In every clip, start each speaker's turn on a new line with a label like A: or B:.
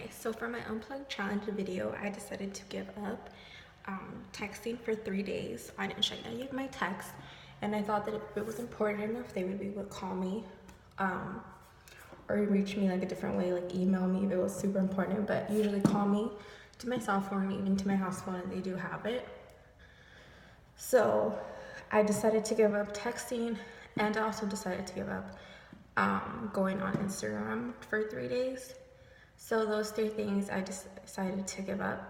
A: Okay, so for my Unplugged challenge video, I decided to give up texting for 3 days. I didn't check any of my texts, and I thought that if it was important enough, they would be able to call me or reach me like a different way, like email me if it was super important, but usually call me to my cell phone, even to my house phone, and they do have it. So I decided to give up texting, and I also decided to give up going on Instagram for 3 days. So those 3 things I just decided to give up.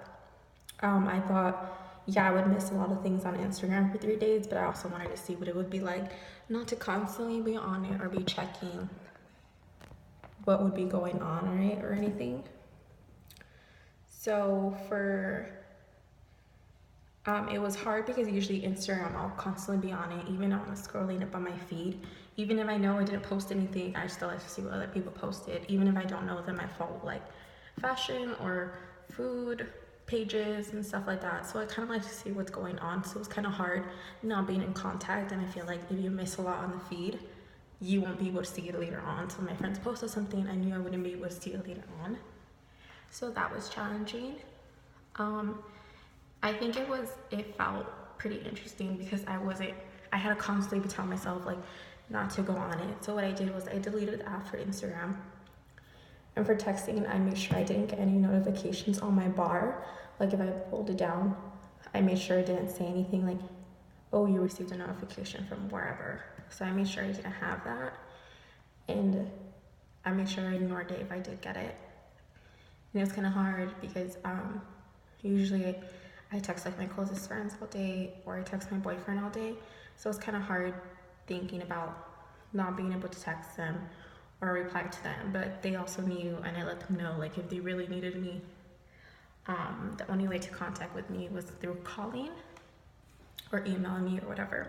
A: I thought, yeah, I would miss a lot of things on Instagram for 3 days, but I also wanted to see what it would be like not to constantly be on it or be checking what would be going on, right, or anything. So it was hard because usually Instagram, I'll constantly be on it, even when I'm scrolling up on my feed. Even if I know I didn't post anything, I still like to see what other people posted. Even if I don't know them, I follow like fashion or food pages and stuff like that. So I kind of like to see what's going on. So it's kind of hard not being in contact. And I feel like if you miss a lot on the feed, you won't be able to see it later on. So my friends posted something, I knew I wouldn't be able to see it later on. So that was challenging. I think it felt pretty interesting because I had to constantly tell myself like not to go on it. So what I did was I deleted the app for Instagram. And for texting, I made sure I didn't get any notifications on my bar. Like if I pulled it down, I made sure it didn't say anything like, oh, you received a notification from wherever. So I made sure I didn't have that. And I made sure I ignored it if I did get it. And it was kind of hard because usually I text like my closest friends all day, or I text my boyfriend all day. So it's kind of hard thinking about not being able to text them or reply to them. But they also knew, and I let them know, like if they really needed me, the only way to contact with me was through calling or emailing me or whatever.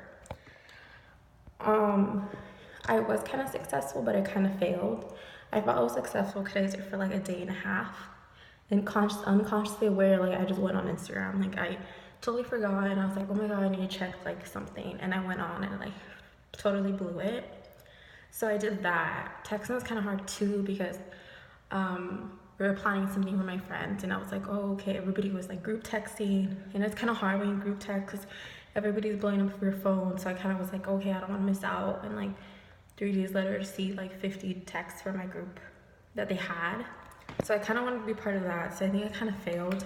A: I was kind of successful, but I kind of failed. I thought I was successful because I did it for like a day and a half. And unconsciously aware, like I just went on Instagram, like I totally forgot, and I was like, oh my god, I need to check like something, and I went on and like totally blew it. So I did that. Texting was kind of hard too because we were planning something with my friends, and I was like, oh okay, everybody was like group texting, and it's kind of hard when you group text because everybody's blowing up your phone. So I kind of was like, okay, I don't want to miss out, and like 3 days later to see like 50 texts from my group that they had. So I kind of wanted to be part of that. So I think I kind of failed,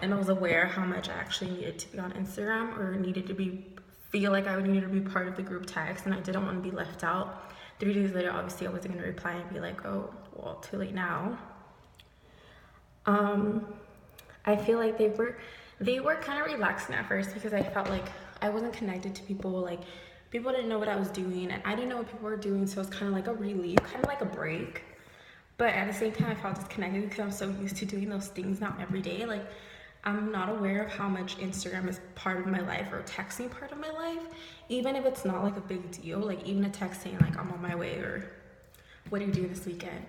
A: and I was aware how much I actually needed to be on Instagram or needed to feel like I would need to be part of the group text, and I didn't want to be left out. 3 days later, obviously I wasn't going to reply and be like, oh, well, too late now. I feel like they were kind of relaxing at first because I felt like I wasn't connected to people. Like people didn't know what I was doing, and I didn't know what people were doing. So it's kind of like a relief, kind of like a break. But at the same time, I felt disconnected because I'm so used to doing those things now every day. Like, I'm not aware of how much Instagram is part of my life or texting part of my life. Even if it's not like a big deal, like even a text saying like I'm on my way or what are you doing this weekend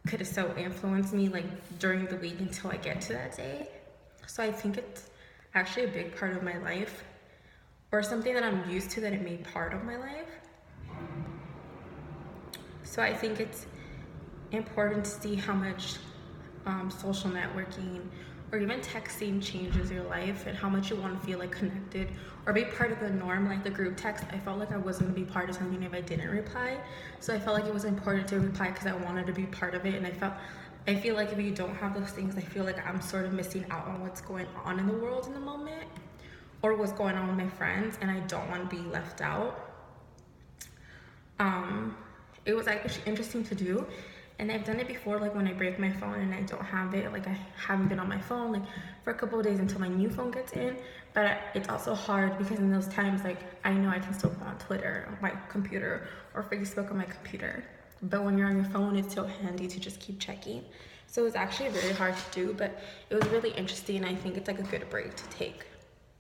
A: could have so influenced me like during the week until I get to that day. So I think it's actually a big part of my life, or something that I'm used to that it made part of my life. So I think it's important to see how much social networking or even texting changes your life, and how much you want to feel like connected or be part of the norm. Like the group text, I felt like I wasn't going to be part of something if I didn't reply. So I felt like it was important to reply because I wanted to be part of it. And I feel like if you don't have those things, I feel like I'm sort of missing out on what's going on in the world in the moment, or what's going on with my friends, and I don't want to be left out. It was actually interesting to do. And I've done it before, like when I break my phone and I don't have it, like I haven't been on my phone like for a couple of days until my new phone gets in. But it's also hard because in those times, like I know I can still go on Twitter on my computer or Facebook on my computer. But when you're on your phone, it's so handy to just keep checking. So it was actually very hard to do, but it was really interesting. I think it's like a good break to take.